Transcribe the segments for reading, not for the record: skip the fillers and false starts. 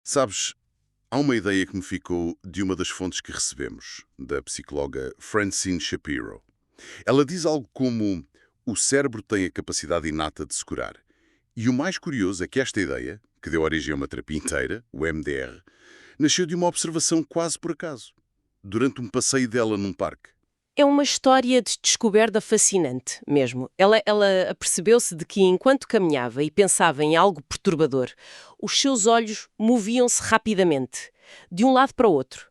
Sabes, há uma ideia que me ficou de uma das fontes que recebemos, da psicóloga Francine Shapiro. Ela diz algo como: o cérebro tem a capacidade inata de se curar. E o mais curioso é que esta ideia, que deu origem a uma terapia inteira, o MDR, nasceu de uma observação quase por acaso, durante um passeio dela num parque. É uma história de descoberta fascinante, mesmo. Ela apercebeu-se de que, enquanto caminhava e pensava em algo perturbador, os seus olhos moviam-se rapidamente, de um lado para o outro.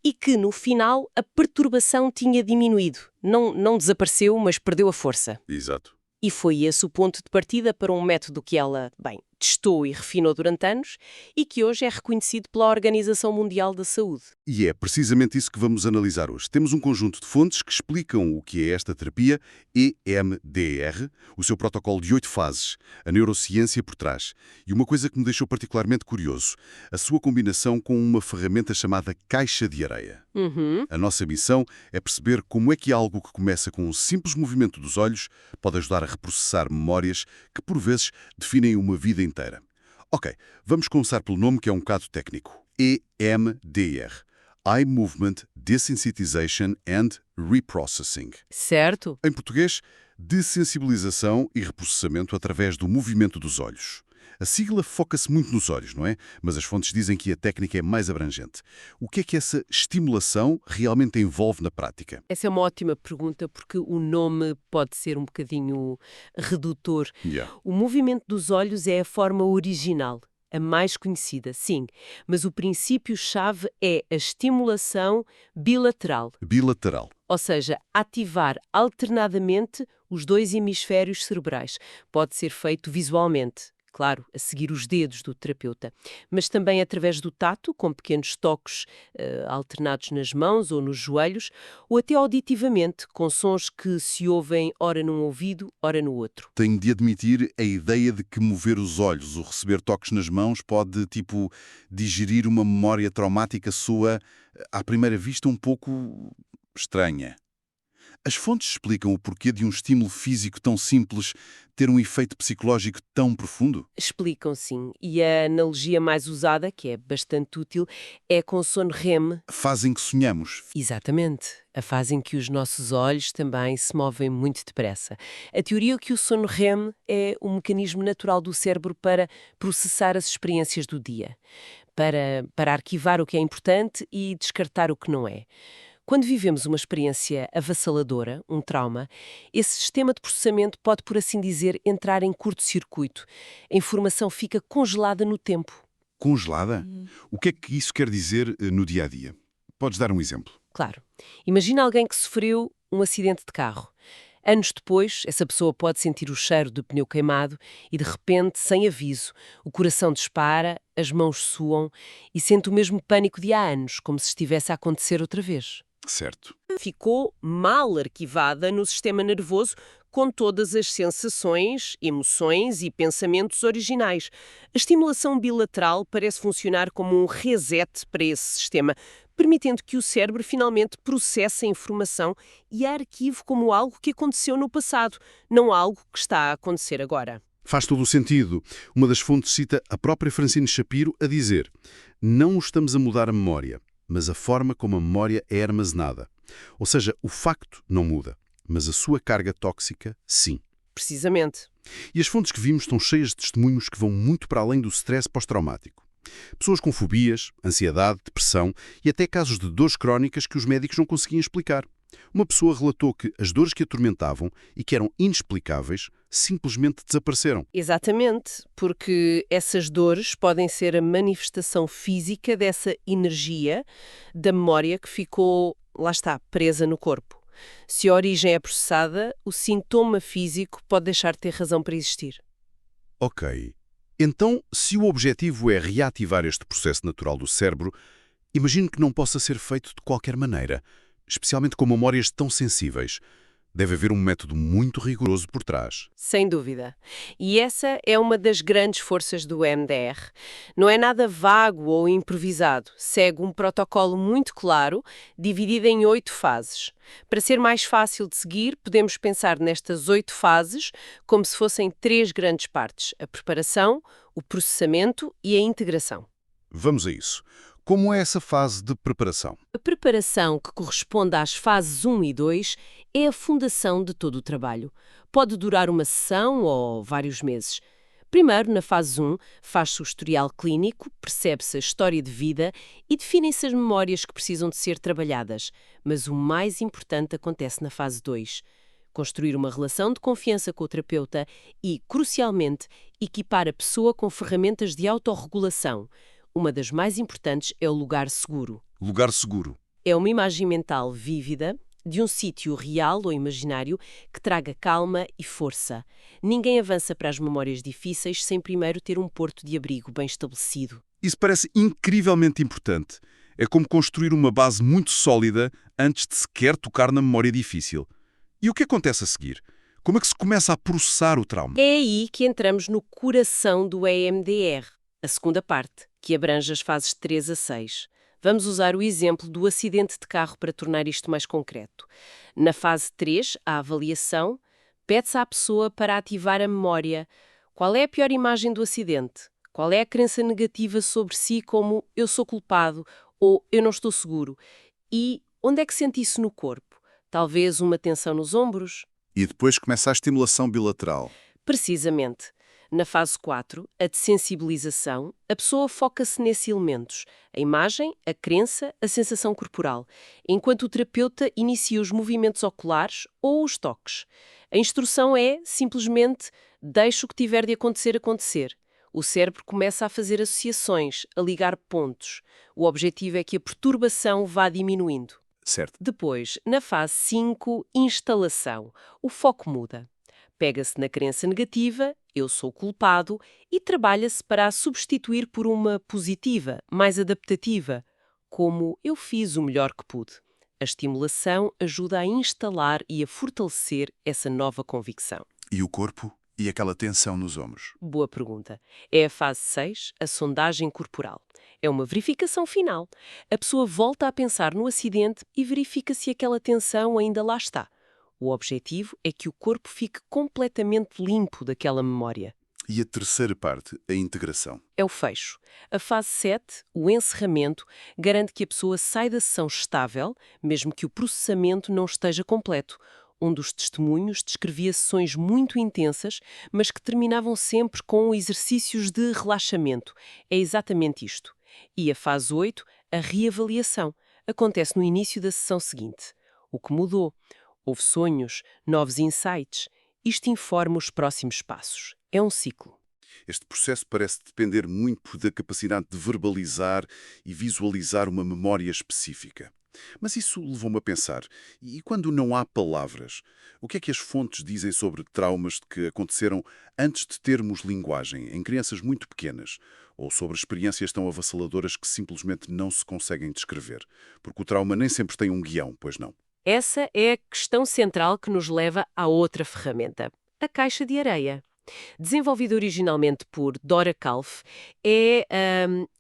E que, no final, a perturbação tinha diminuído. Não desapareceu, mas perdeu a força. Exato. E foi esse o ponto de partida para um método que ela, testou e refinou durante anos e que hoje é reconhecido pela Organização Mundial da Saúde. E é precisamente isso que vamos analisar hoje. Temos um conjunto de fontes que explicam o que é esta terapia, EMDR, o seu protocolo de 8 fases, a neurociência por trás. E uma coisa que me deixou particularmente curioso, a sua combinação com uma ferramenta chamada caixa de areia. Uhum. A nossa missão é perceber como é que algo que começa com um simples movimento dos olhos pode ajudar a reprocessar memórias que, por vezes, definem uma vida inteira. Ok, vamos começar pelo nome que é um bocado técnico. EMDR. Eye Movement Desensitization and Reprocessing. Certo? Em português, dessensibilização e reprocessamento através do movimento dos olhos. A sigla foca-se muito nos olhos, não é? Mas as fontes dizem que a técnica é mais abrangente. O que é que essa estimulação realmente envolve na prática? Essa é uma ótima pergunta porque o nome pode ser um bocadinho redutor. Yeah. O movimento dos olhos é a forma original, a mais conhecida, sim, mas o princípio-chave é a estimulação bilateral, Bilateral. ou seja, ativar alternadamente os dois hemisférios cerebrais. Pode ser feito visualmente. Claro, a seguir os dedos do terapeuta, mas também através do tato, com pequenos toques alternados nas mãos ou nos joelhos, ou até auditivamente, com sons que se ouvem ora num ouvido, ora no outro. Tenho de admitir a ideia de que mover os olhos ou receber toques nas mãos pode, digerir uma memória traumática sua, à primeira vista, um pouco estranha. As fontes explicam o porquê de um estímulo físico tão simples ter um efeito psicológico tão profundo? Explicam sim, e a analogia mais usada, que é bastante útil, é com o sono REM. Fazem que sonhamos. Exatamente, a fase em que os nossos olhos também se movem muito depressa. A teoria é que o sono REM é um mecanismo natural do cérebro para processar as experiências do dia, para arquivar o que é importante e descartar o que não é. Quando vivemos uma experiência avassaladora, um trauma, esse sistema de processamento pode, por assim dizer, entrar em curto-circuito. A informação fica congelada no tempo. Congelada? O que é que isso quer dizer no dia a dia? Podes dar um exemplo? Claro. Imagina alguém que sofreu um acidente de carro. Anos depois, essa pessoa pode sentir o cheiro do pneu queimado e, de repente, sem aviso, o coração dispara, as mãos suam e sente o mesmo pânico de há anos, como se estivesse a acontecer outra vez. Certo. Ficou mal arquivada no sistema nervoso com todas as sensações, emoções e pensamentos originais. A estimulação bilateral parece funcionar como um reset para esse sistema, permitindo que o cérebro finalmente processe a informação e a arquive como algo que aconteceu no passado, não algo que está a acontecer agora. Faz todo o sentido. Uma das fontes cita a própria Francine Shapiro a dizer: não estamos a mudar a memória, mas a forma como a memória é armazenada. Ou seja, o facto não muda, mas a sua carga tóxica, sim. Precisamente. E as fontes que vimos estão cheias de testemunhos que vão muito para além do stress pós-traumático. Pessoas com fobias, ansiedade, depressão e até casos de dores crónicas que os médicos não conseguiam explicar. Uma pessoa relatou que as dores que a atormentavam e que eram inexplicáveis simplesmente desapareceram. Exatamente, porque essas dores podem ser a manifestação física dessa energia da memória que ficou, lá está, presa no corpo. Se a origem é processada, o sintoma físico pode deixar de ter razão para existir. Ok. Então, se o objetivo é reativar este processo natural do cérebro, imagino que não possa ser feito de qualquer maneira, especialmente com memórias tão sensíveis. Deve haver um método muito rigoroso por trás. Sem dúvida. E essa é uma das grandes forças do MDR. Não é nada vago ou improvisado. Segue um protocolo muito claro, dividido em 8 fases. Para ser mais fácil de seguir, podemos pensar nestas 8 fases como se fossem 3 grandes partes: a preparação, o processamento e a integração. Vamos a isso. Como é essa fase de preparação? A preparação, que corresponde às fases 1 e 2, é a fundação de todo o trabalho. Pode durar uma sessão ou vários meses. Primeiro, na fase 1, faz-se o historial clínico, percebe-se a história de vida e definem-se as memórias que precisam de ser trabalhadas. Mas o mais importante acontece na fase 2. Construir uma relação de confiança com o terapeuta e, crucialmente, equipar a pessoa com ferramentas de autorregulação. Uma das mais importantes é o lugar seguro. Lugar seguro. É uma imagem mental vívida de um sítio real ou imaginário que traga calma e força. Ninguém avança para as memórias difíceis sem primeiro ter um porto de abrigo bem estabelecido. Isso parece incrivelmente importante. É como construir uma base muito sólida antes de sequer tocar na memória difícil. E o que acontece a seguir? Como é que se começa a processar o trauma? É aí que entramos no coração do EMDR, a segunda parte, que abrange as fases 3 a 6. Vamos usar o exemplo do acidente de carro para tornar isto mais concreto. Na fase 3, a avaliação, pede-se à pessoa para ativar a memória. Qual é a pior imagem do acidente? Qual é a crença negativa sobre si, como eu sou culpado ou eu não estou seguro? E onde é que sente isso no corpo? Talvez uma tensão nos ombros? E depois começa a estimulação bilateral. Precisamente. Na fase 4, a dessensibilização, a pessoa foca-se nesses elementos: a imagem, a crença, a sensação corporal, enquanto o terapeuta inicia os movimentos oculares ou os toques. A instrução é, simplesmente, deixe o que tiver de acontecer. O cérebro começa a fazer associações, a ligar pontos. O objetivo é que a perturbação vá diminuindo. Certo. Depois, na fase 5, instalação, o foco muda. Pega-se na crença negativa, eu sou culpado, e trabalha-se para a substituir por uma positiva, mais adaptativa, como eu fiz o melhor que pude. A estimulação ajuda a instalar e a fortalecer essa nova convicção. E o corpo? E aquela tensão nos ombros? Boa pergunta. É a fase 6, a sondagem corporal. É uma verificação final. A pessoa volta a pensar no acidente e verifica se aquela tensão ainda lá está. O objetivo é que o corpo fique completamente limpo daquela memória. E a terceira parte, a integração. É o fecho. A fase 7, o encerramento, garante que a pessoa sai da sessão estável, mesmo que o processamento não esteja completo. Um dos testemunhos descrevia sessões muito intensas, mas que terminavam sempre com exercícios de relaxamento. É exatamente isto. E a fase 8, a reavaliação, acontece no início da sessão seguinte. O que mudou? Houve sonhos, novos insights. Isto informa os próximos passos. É um ciclo. Este processo parece depender muito da capacidade de verbalizar e visualizar uma memória específica. Mas isso levou-me a pensar, e quando não há palavras, o que é que as fontes dizem sobre traumas que aconteceram antes de termos linguagem, em crianças muito pequenas, ou sobre experiências tão avassaladoras que simplesmente não se conseguem descrever? Porque o trauma nem sempre tem um guião, pois não? Essa é a questão central que nos leva à outra ferramenta, a caixa de areia. Desenvolvida originalmente por Dora Kalf, é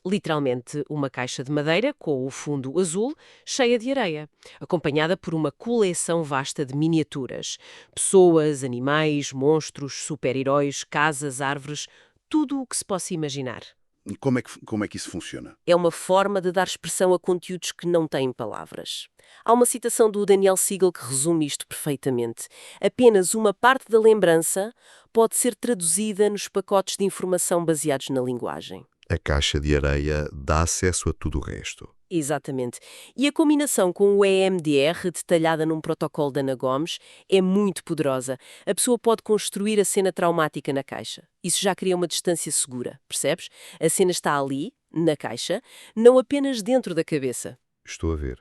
literalmente uma caixa de madeira com o fundo azul, cheia de areia, acompanhada por uma coleção vasta de miniaturas. Pessoas, animais, monstros, super-heróis, casas, árvores, tudo o que se possa imaginar. E como é que isso funciona? É uma forma de dar expressão a conteúdos que não têm palavras. Há uma citação do Daniel Siegel que resume isto perfeitamente. Apenas uma parte da lembrança pode ser traduzida nos pacotes de informação baseados na linguagem. A caixa de areia dá acesso a tudo o resto. Exatamente. E a combinação com o EMDR, detalhada num protocolo da Ana Gomes, é muito poderosa. A pessoa pode construir a cena traumática na caixa. Isso já cria uma distância segura, percebes? A cena está ali, na caixa, não apenas dentro da cabeça. Estou a ver.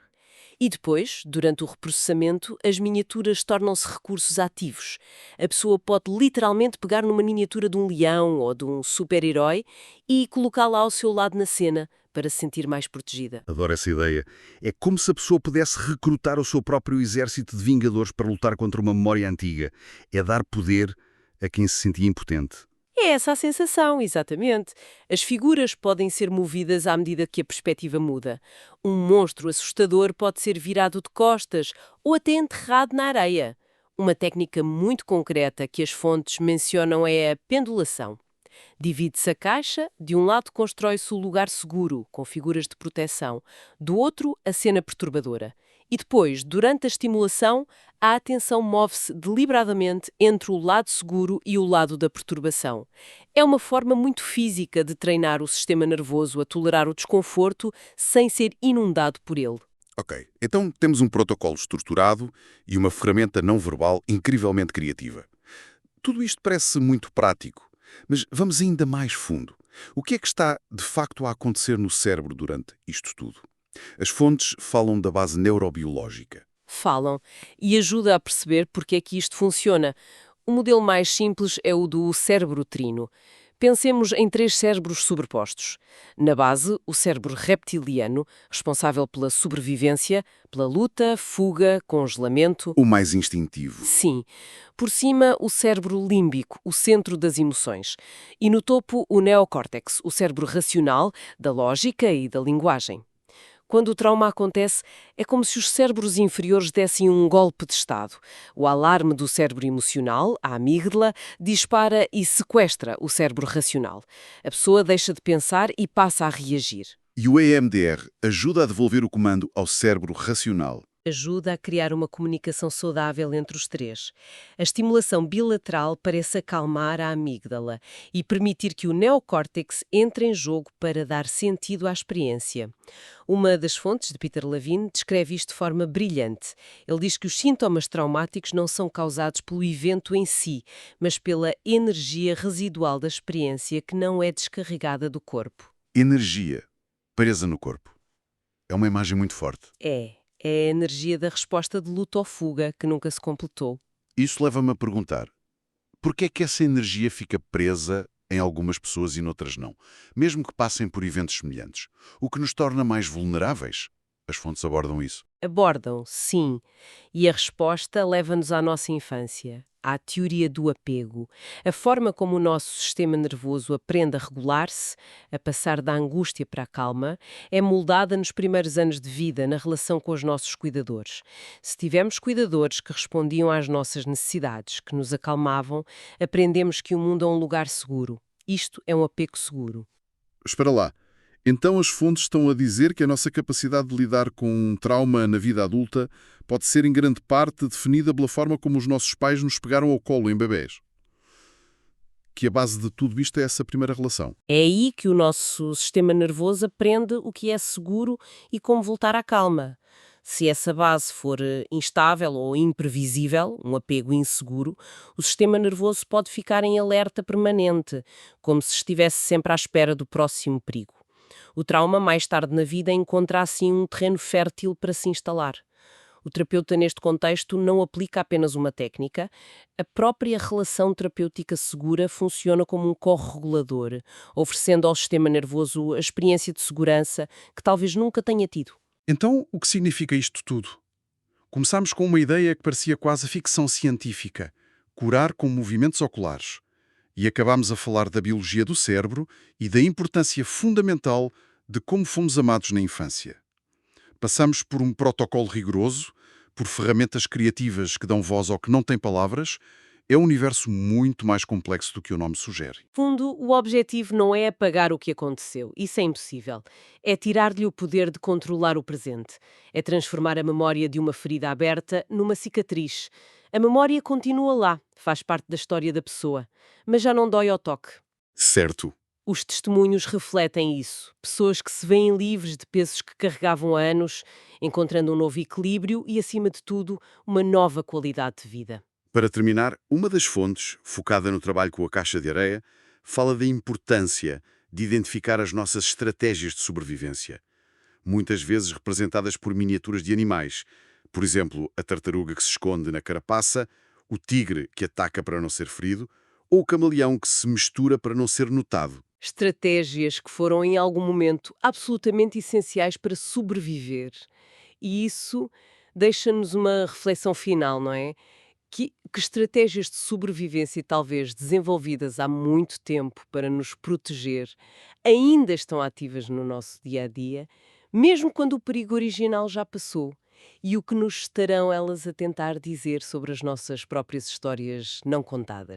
E depois, durante o reprocessamento, as miniaturas tornam-se recursos ativos. A pessoa pode literalmente pegar numa miniatura de um leão ou de um super-herói e colocá-la ao seu lado na cena para se sentir mais protegida. Adoro essa ideia. É como se a pessoa pudesse recrutar o seu próprio exército de vingadores para lutar contra uma memória antiga. É dar poder a quem se sentia impotente. É essa a sensação, exatamente. As figuras podem ser movidas à medida que a perspectiva muda. Um monstro assustador pode ser virado de costas ou até enterrado na areia. Uma técnica muito concreta que as fontes mencionam é a pendulação. Divide-se a caixa, de um lado constrói-se o lugar seguro, com figuras de proteção, do outro a cena perturbadora. E depois, durante a estimulação, a atenção move-se deliberadamente entre o lado seguro e o lado da perturbação. É uma forma muito física de treinar o sistema nervoso a tolerar o desconforto sem ser inundado por ele. Ok, então temos um protocolo estruturado e uma ferramenta não verbal incrivelmente criativa. Tudo isto parece muito prático, mas vamos ainda mais fundo. O que é que está, de facto, a acontecer no cérebro durante isto tudo? As fontes falam da base neurobiológica. Falam e ajuda a perceber porque é que isto funciona. O modelo mais simples é o do cérebro trino. Pensemos em 3 cérebros sobrepostos. Na base, o cérebro reptiliano, responsável pela sobrevivência, pela luta, fuga, congelamento. O mais instintivo. Sim. Por cima, o cérebro límbico, o centro das emoções. E no topo, o neocórtex, o cérebro racional, da lógica e da linguagem. Quando o trauma acontece, é como se os cérebros inferiores dessem um golpe de estado. O alarme do cérebro emocional, a amígdala, dispara e sequestra o cérebro racional. A pessoa deixa de pensar e passa a reagir. E o EMDR ajuda a devolver o comando ao cérebro racional. Ajuda a criar uma comunicação saudável entre os 3. A estimulação bilateral parece acalmar a amígdala e permitir que o neocórtex entre em jogo para dar sentido à experiência. Uma das fontes de Peter Levine descreve isto de forma brilhante. Ele diz que os sintomas traumáticos não são causados pelo evento em si, mas pela energia residual da experiência que não é descarregada do corpo. Energia presa no corpo. É uma imagem muito forte. É a energia da resposta de luta ou fuga que nunca se completou. Isso leva-me a perguntar, por que é que essa energia fica presa em algumas pessoas e noutras não, mesmo que passem por eventos semelhantes? O que nos torna mais vulneráveis? As fontes abordam isso. Abordam, sim. E a resposta leva-nos à nossa infância, à teoria do apego. A forma como o nosso sistema nervoso aprende a regular-se, a passar da angústia para a calma, é moldada nos primeiros anos de vida na relação com os nossos cuidadores. Se tivermos cuidadores que respondiam às nossas necessidades, que nos acalmavam, aprendemos que o mundo é um lugar seguro. Isto é um apego seguro. Espera lá. Então as fontes estão a dizer que a nossa capacidade de lidar com um trauma na vida adulta pode ser em grande parte definida pela forma como os nossos pais nos pegaram ao colo em bebés. Que a base de tudo isto é essa primeira relação. É aí que o nosso sistema nervoso aprende o que é seguro e como voltar à calma. Se essa base for instável ou imprevisível, um apego inseguro, o sistema nervoso pode ficar em alerta permanente, como se estivesse sempre à espera do próximo perigo. O trauma, mais tarde na vida, encontra assim um terreno fértil para se instalar. O terapeuta, neste contexto, não aplica apenas uma técnica. A própria relação terapêutica segura funciona como um corregulador, oferecendo ao sistema nervoso a experiência de segurança que talvez nunca tenha tido. Então, o que significa isto tudo? Começámos com uma ideia que parecia quase ficção científica, curar com movimentos oculares. E acabámos a falar da biologia do cérebro e da importância fundamental de como fomos amados na infância. Passamos por um protocolo rigoroso, por ferramentas criativas que dão voz ao que não tem palavras. É um universo muito mais complexo do que o nome sugere. No fundo, o objetivo não é apagar o que aconteceu. Isso é impossível. É tirar-lhe o poder de controlar o presente. É transformar a memória de uma ferida aberta numa cicatriz. A memória continua lá, faz parte da história da pessoa, mas já não dói ao toque. Certo. Os testemunhos refletem isso. Pessoas que se veem livres de pesos que carregavam há anos, encontrando um novo equilíbrio e, acima de tudo, uma nova qualidade de vida. Para terminar, uma das fontes, focada no trabalho com a caixa de areia, fala da importância de identificar as nossas estratégias de sobrevivência, muitas vezes representadas por miniaturas de animais. Por exemplo, a tartaruga que se esconde na carapaça, o tigre que ataca para não ser ferido, ou o camaleão que se mistura para não ser notado. Estratégias que foram, em algum momento, absolutamente essenciais para sobreviver. E isso deixa-nos uma reflexão final, não é? Que estratégias de sobrevivência, talvez desenvolvidas há muito tempo para nos proteger, ainda estão ativas no nosso dia-a-dia, mesmo quando o perigo original já passou? E o que nos estarão elas a tentar dizer sobre as nossas próprias histórias não contadas?